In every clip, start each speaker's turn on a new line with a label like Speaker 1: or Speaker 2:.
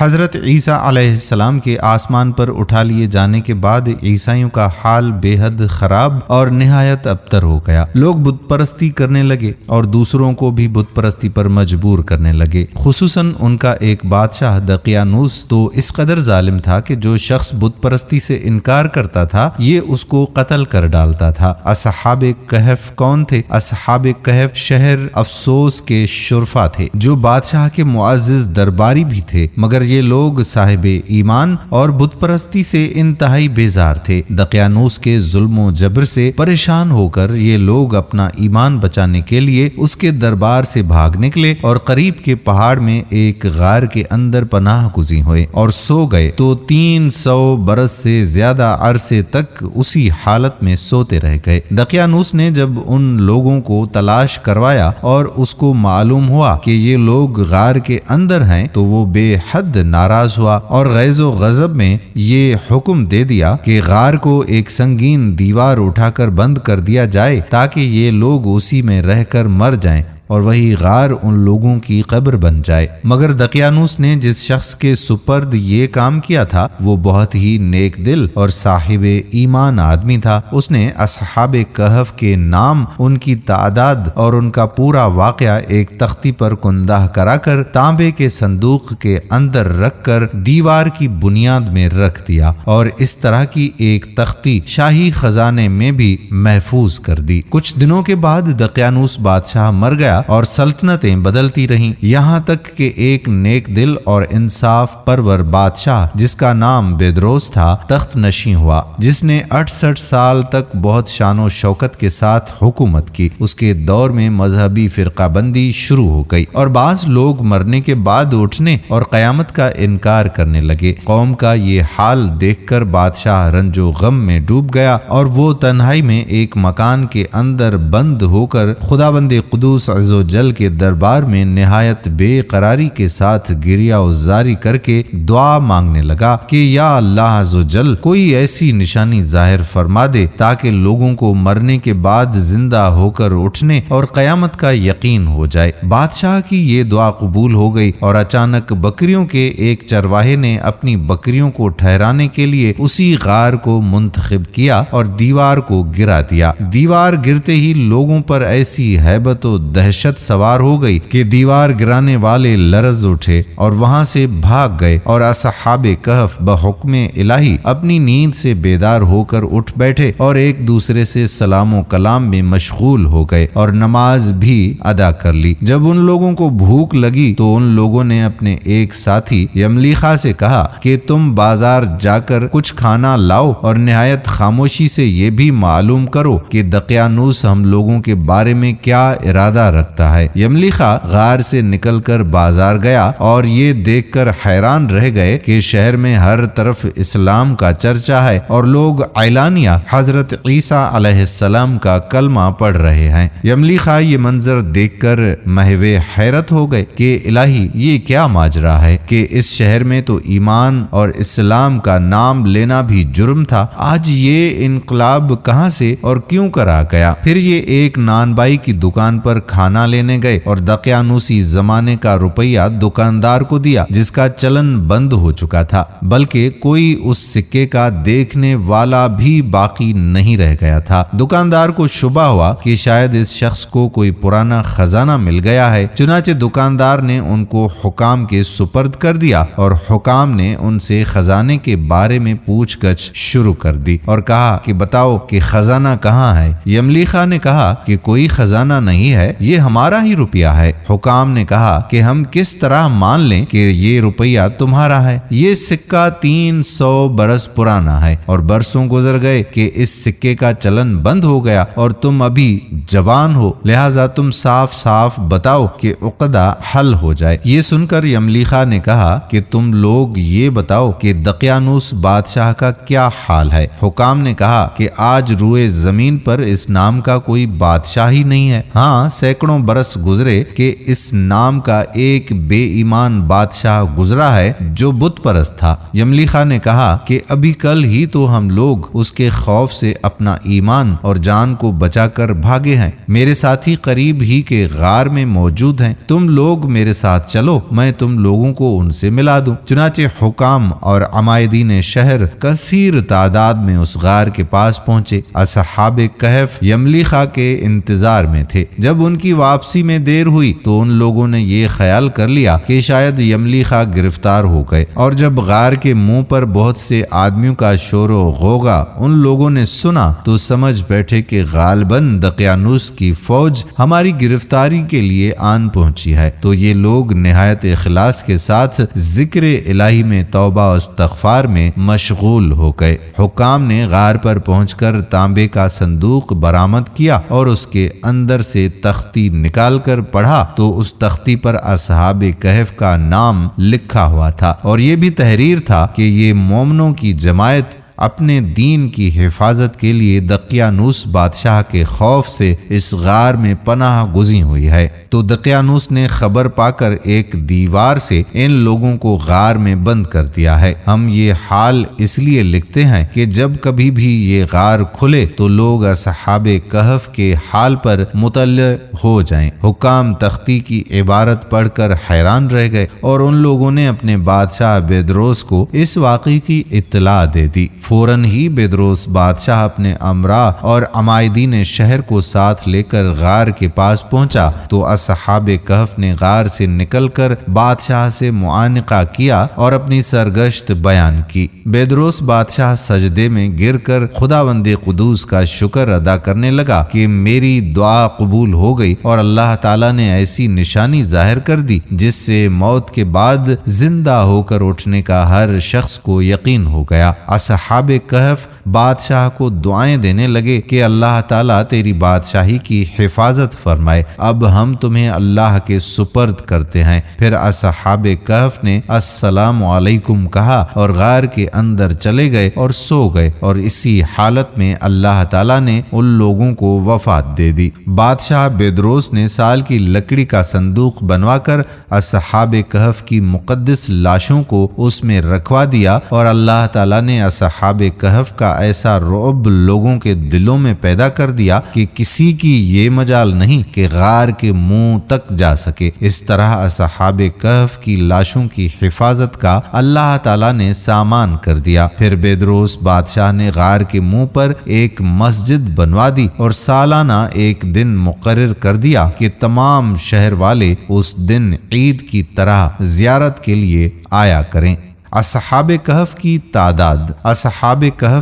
Speaker 1: حضرت عیسیٰ علیہ السلام کے آسمان پر اٹھا لیے جانے کے بعد عیسائیوں کا حال بے حد خراب اور نہایت ابتر ہو گیا۔ لوگ بت پرستی کرنے لگے اور دوسروں کو بھی بت پرستی پر مجبور کرنے لگے۔ خصوصاً ان کا ایک بادشاہ دقیانوس تو اس قدر ظالم تھا کہ جو شخص بت پرستی سے انکار کرتا تھا یہ اس کو قتل کر ڈالتا تھا۔ اصحاب کہف کون تھے؟ اصحاب کہف شہر افسوس کے شرفا تھے جو بادشاہ کے معزز درباری بھی تھے، مگر یہ لوگ صاحب ایمان اور بت پرستی سے انتہائی بیزار تھے۔ دقیانوس کے ظلم و جبر سے پریشان ہو کر یہ لوگ اپنا ایمان بچانے کے لیے اس کے دربار سے بھاگ نکلے اور قریب کے پہاڑ میں ایک غار کے اندر پناہ گزین ہوئے اور سو گئے تو 300 برس سے زیادہ عرصے تک اسی حالت میں سوتے رہ گئے۔ دقیانوس نے جب ان لوگوں کو تلاش کروایا اور اس کو معلوم ہوا کہ یہ لوگ غار کے اندر ہیں تو وہ بے حد ناراض ہوا اور غیظ و غضب میں یہ حکم دے دیا کہ غار کو ایک سنگین دیوار اٹھا کر بند کر دیا جائے تاکہ یہ لوگ اسی میں رہ کر مر جائیں اور وہی غار ان لوگوں کی قبر بن جائے۔ مگر دقیانوس نے جس شخص کے سپرد یہ کام کیا تھا وہ بہت ہی نیک دل اور صاحب ایمان آدمی تھا۔ اس نے اصحاب کہف کے نام، ان کی تعداد اور ان کا پورا واقعہ ایک تختی پر کندہ کرا کر تانبے کے صندوق کے اندر رکھ کر دیوار کی بنیاد میں رکھ دیا اور اس طرح کی ایک تختی شاہی خزانے میں بھی محفوظ کر دی۔ کچھ دنوں کے بعد دقیانوس بادشاہ مر گیا اور سلطنتیں بدلتی رہیں، یہاں تک کہ ایک نیک دل اور انصاف پرور بادشاہ جس کا نام بیدروس تھا تخت نشین ہوا، جس نے 68 سال تک بہت شان و شوکت کے ساتھ حکومت کی۔ اس کے دور میں مذہبی فرقہ بندی شروع ہو گئی اور بعض لوگ مرنے کے بعد اٹھنے اور قیامت کا انکار کرنے لگے۔ قوم کا یہ حال دیکھ کر بادشاہ رنج و غم میں ڈوب گیا اور وہ تنہائی میں ایک مکان کے اندر بند ہو کر خداوند قدوس عز و جل کے دربار میں نہایت بے قراری کے ساتھ گریہ و زاری کر کے دعا مانگنے لگا کہ یا اللہ عز و جل کوئی ایسی نشانی ظاہر فرما دے تاکہ لوگوں کو مرنے کے بعد زندہ ہو کر اٹھنے اور قیامت کا یقین ہو جائے۔ بادشاہ کی یہ دعا قبول ہو گئی اور اچانک بکریوں کے ایک چرواہے نے اپنی بکریوں کو ٹھہرانے کے لیے اسی غار کو منتخب کیا اور دیوار کو گرا دیا۔ دیوار گرتے ہی لوگوں پر ایسی ہیبت و دہشت سوار ہو گئی کہ دیوار گرانے والے لرز اٹھے اور وہاں سے بھاگ گئے اور اصحاب کہف بحکم الہی اپنی نیند سے بیدار ہو کر اٹھ بیٹھے اور ایک دوسرے سے سلام و کلام میں مشغول ہو گئے اور نماز بھی ادا کر لی۔ جب ان لوگوں کو بھوک لگی تو ان لوگوں نے اپنے ایک ساتھی یملیخا سے کہا کہ تم بازار جا کر کچھ کھانا لاؤ اور نہایت خاموشی سے یہ بھی معلوم کرو کہ دقیانوس ہم لوگوں کے بارے میں کیا ارادہ رکھتا ہے۔ یملیخا غار سے نکل کر بازار گیا اور یہ دیکھ کر حیران رہ گئے کہ شہر میں ہر طرف اسلام کا چرچا ہے اور لوگ اعلانیہ حضرت عیسیٰ علیہ السلام کا کلمہ پڑھ رہے ہیں۔ یملیخا یہ منظر دیکھ کر محو حیرت ہو گئے کہ الہی یہ کیا ماجرا ہے کہ اس شہر میں تو ایمان اور اسلام کا نام لینا بھی جرم تھا، آج یہ انقلاب کہاں سے اور کیوں کرا گیا؟ پھر یہ ایک نان بائی کی دکان پر کھانا لینے گئے اور دقیانوسی زمانے کا روپیہ دکاندار کو دیا جس کا چلن بند ہو چکا تھا، بلکہ کوئی اس سکے کا دیکھنے والا بھی باقی نہیں رہ گیا تھا۔ دکاندار کو شبہ ہوا کہ شاید اس شخص کو کوئی پرانا خزانہ مل گیا ہے، چنانچہ دکاندار نے ان کو حکام کے سپرد کر دیا اور حکام نے ان سے خزانے کے بارے میں پوچھ گچھ شروع کر دی اور کہا کہ بتاؤ کہ خزانہ کہاں ہے؟ یملیخا نے کہا کہ کوئی خزانہ نہیں ہے، یہ ہمارا ہی روپیہ ہے۔ حکام نے کہا کہ ہم کس طرح مان لیں کہ یہ روپیہ تمہارا ہے؟ یہ سکہ 300 برس پرانا ہے اور برسوں گزر گئے کہ اس سکے کا چلن بند ہو گیا اور تم ابھی جوان ہو، لہٰذا تم صاف صاف بتاؤ کہ عقدہ حل ہو جائے۔ یہ سن کر یملیخا نے کہا کہ تم لوگ یہ بتاؤ کہ دقیانوس بادشاہ کا کیا حال ہے؟ حکام نے کہا کہ آج روئے زمین پر اس نام کا کوئی بادشاہ ہی نہیں ہے۔ ہاں، سینکڑوں سینکڑوں برس گزرے کہ اس نام کا ایک بے ایمان بادشاہ گزرا ہے جو بت پرست تھا۔ یملیخا نے کہا کہ ابھی کل ہی تو ہم لوگ اس کے خوف سے اپنا ایمان اور جان کو بچا کر بھاگے ہیں۔ میرے ساتھی قریب ہی کے غار میں موجود ہیں، تم لوگ میرے ساتھ چلو، میں تم لوگوں کو ان سے ملا دوں۔ چنانچہ حکام اور عمائدین شہر کثیر تعداد میں اس غار کے پاس پہنچے۔ اصحاب کہف یملیخا کے انتظار میں تھے۔ جب ان کی واپسی میں دیر ہوئی تو ان لوگوں نے یہ خیال کر لیا کہ شاید یملیخا گرفتار ہو گئے، اور جب غار کے منہ پر بہت سے آدمیوں کا شور و غوغا ان لوگوں نے سنا تو سمجھ بیٹھے کہ غالباً دقیانوس کی فوج ہماری گرفتاری کے لیے آن پہنچی ہے۔ تو یہ لوگ نہایت اخلاص کے ساتھ ذکر الہی میں توبہ و استغفار میں مشغول ہو گئے۔ حکام نے غار پر پہنچ کر تانبے کا صندوق برآمد کیا اور اس کے اندر سے تختی نکال کر پڑھا تو اس تختی پر اصحاب کہف کا نام لکھا ہوا تھا، اور یہ بھی تحریر تھا کہ یہ مومنوں کی جماعت اپنے دین کی حفاظت کے لیے دقیانوس بادشاہ کے خوف سے اس غار میں پناہ گزین ہوئی ہے۔ تو دقیانوس نے خبر پا کر ایک دیوار سے ان لوگوں کو غار میں بند کر دیا ہے۔ ہم یہ حال اس لیے لکھتے ہیں کہ جب کبھی بھی یہ غار کھلے تو لوگ اصحاب کہف کے حال پر مطلع ہو جائیں۔ حکام تختی کی عبارت پڑھ کر حیران رہ گئے، اور ان لوگوں نے اپنے بادشاہ بیدروس کو اس واقعے کی اطلاع دے دی۔ فوراً ہی بیدروس بادشاہ اپنے امراء اور عمائدین شہر کو ساتھ لے کر غار کے پاس پہنچا تو اصحاب کہف نے غار سے نکل کر بادشاہ سے معانقہ کیا اور اپنی سرگشت بیان کی۔ بیدروس بادشاہ سجدے میں گر کر خداوند قدوس کا شکر ادا کرنے لگا کہ میری دعا قبول ہو گئی، اور اللہ تعالیٰ نے ایسی نشانی ظاہر کر دی جس سے موت کے بعد زندہ ہو کر اٹھنے کا ہر شخص کو یقین ہو گیا۔ اصحاب کہف بادشاہ کو دعائیں دینے لگے کہ اللہ تعالیٰ تیری بادشاہی کی حفاظت فرمائے، اب ہم تمہیں اللہ کے سپرد کرتے ہیں۔ پھر اصحاب کہف نے السلام علیکم کہا اور غار کے اندر چلے گئے اور سو گئے، اور اسی حالت میں اللہ تعالیٰ نے ان لوگوں کو وفات دے دی۔ بادشاہ بیدروس نے سال کی لکڑی کا صندوق بنوا کر اصحاب کہف کی مقدس لاشوں کو اس میں رکھوا دیا، اور اللہ تعالیٰ نے اصحاب کہف کا ایسا رعب لوگوں کے دلوں میں پیدا کر دیا کہ کسی کی یہ مجال نہیں کہ غار کے منہ تک جا سکے۔ اس طرح اصحاب کہف کی لاشوں کی حفاظت کا اللہ تعالیٰ نے سامان کر دیا۔ پھر بیدروس بادشاہ نے غار کے منہ پر ایک مسجد بنوا دی اور سالانہ ایک دن مقرر کر دیا کہ تمام شہر والے اس دن عید کی طرح زیارت کے لیے آیا کریں۔ اصحاب کہف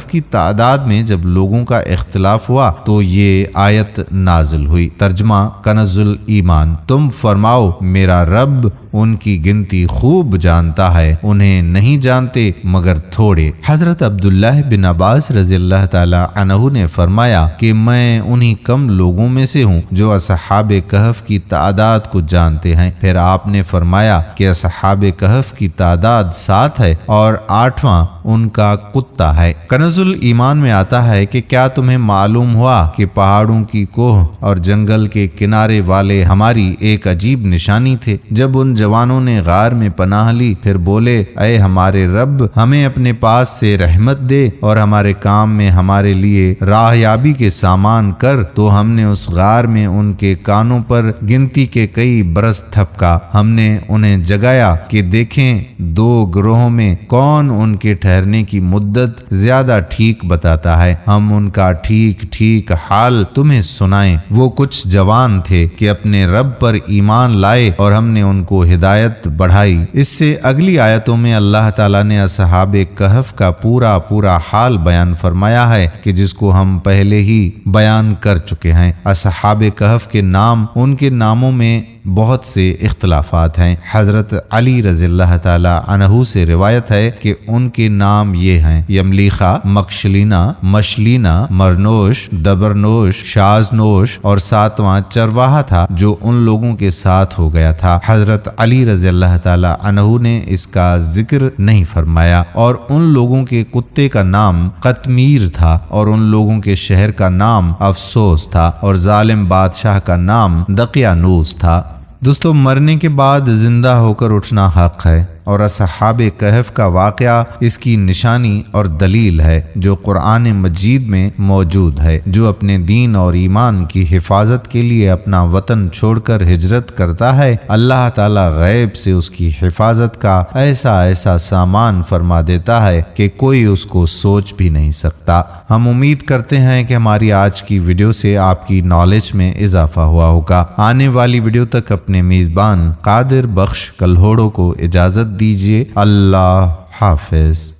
Speaker 1: کی تعداد میں جب لوگوں کا اختلاف ہوا تو یہ آیت نازل ہوئی۔ ترجمہ کنز الایمان۔ تم فرماؤ میرا رب ان کی گنتی خوب جانتا ہے، انہیں نہیں جانتے مگر تھوڑے۔ حضرت عبداللہ بن عباس رضی اللہ تعالی عنہ نے فرمایا کہ میں انہی کم لوگوں میں سے ہوں جو اصحاب کہف کی تعداد کو جانتے ہیں۔ پھر آپ نے فرمایا کہ اصحاب کہف کی تعداد 7 ہے اور 8واں ان کا کتا ہے۔ کنز الایمان میں آتا ہے کہ کیا تمہیں معلوم ہوا کہ پہاڑوں کی کوہ اور جنگل کے کنارے والے ہماری ایک عجیب نشانی تھے۔ جب ان جوانوں نے غار میں پناہ لی پھر بولے اے ہمارے رب ہمیں اپنے پاس سے رحمت دے اور ہمارے کام میں ہمارے لیے راہیابی کے سامان کر، تو ہم نے اس غار میں ان کے کانوں پر گنتی کے کئی برس تھپکا۔ ہم نے انہیں جگایا کہ دیکھیں 2 گروہوں میں کون ان کے ٹھہرنے کی مدت زیادہ ٹھیک بتاتا ہے، ہم ان کا ٹھیک ٹھیک حال تمہیں سنائیں۔ وہ کچھ جوان تھے کہ اپنے رب پر ایمان لائے اور ہم نے ان کو ہدایت بڑھائی۔ اس سے اگلی آیتوں میں اللہ تعالیٰ نے اصحاب کہف کا پورا حال بیان فرمایا ہے کہ جس کو ہم پہلے ہی بیان کر چکے ہیں۔ اصحاب کہف کے نام ان کے ناموں میں بہت سے اختلافات ہیں۔ حضرت علی رضی اللہ تعالی عنہ سے روایت ہے کہ ان کے نام یہ ہیں: یملیخا، مکشلینا، مشلینا، مرنوش، دبرنوش، شازنوش، اور ساتواں چرواہا تھا جو ان لوگوں کے ساتھ ہو گیا تھا۔ حضرت علی رضی اللہ تعالی عنہ نے اس کا ذکر نہیں فرمایا۔ اور ان لوگوں کے کتے کا نام قطمیر تھا، اور ان لوگوں کے شہر کا نام افسوس تھا، اور ظالم بادشاہ کا نام دقیانوس تھا۔ دوستو، مرنے کے بعد زندہ ہو کر اٹھنا حق ہے، اور اصحاب کہف کا واقعہ اس کی نشانی اور دلیل ہے جو قرآن مجید میں موجود ہے۔ جو اپنے دین اور ایمان کی حفاظت کے لیے اپنا وطن چھوڑ کر ہجرت کرتا ہے، اللہ تعالی غیب سے اس کی حفاظت کا ایسا سامان فرما دیتا ہے کہ کوئی اس کو سوچ بھی نہیں سکتا۔ ہم امید کرتے ہیں کہ ہماری آج کی ویڈیو سے آپ کی نالج میں اضافہ ہوا ہوگا۔ آنے والی ویڈیو تک اپنے میزبان قادر بخش کلہوڑو کو اجازت دیجیے۔ اللہ حافظ۔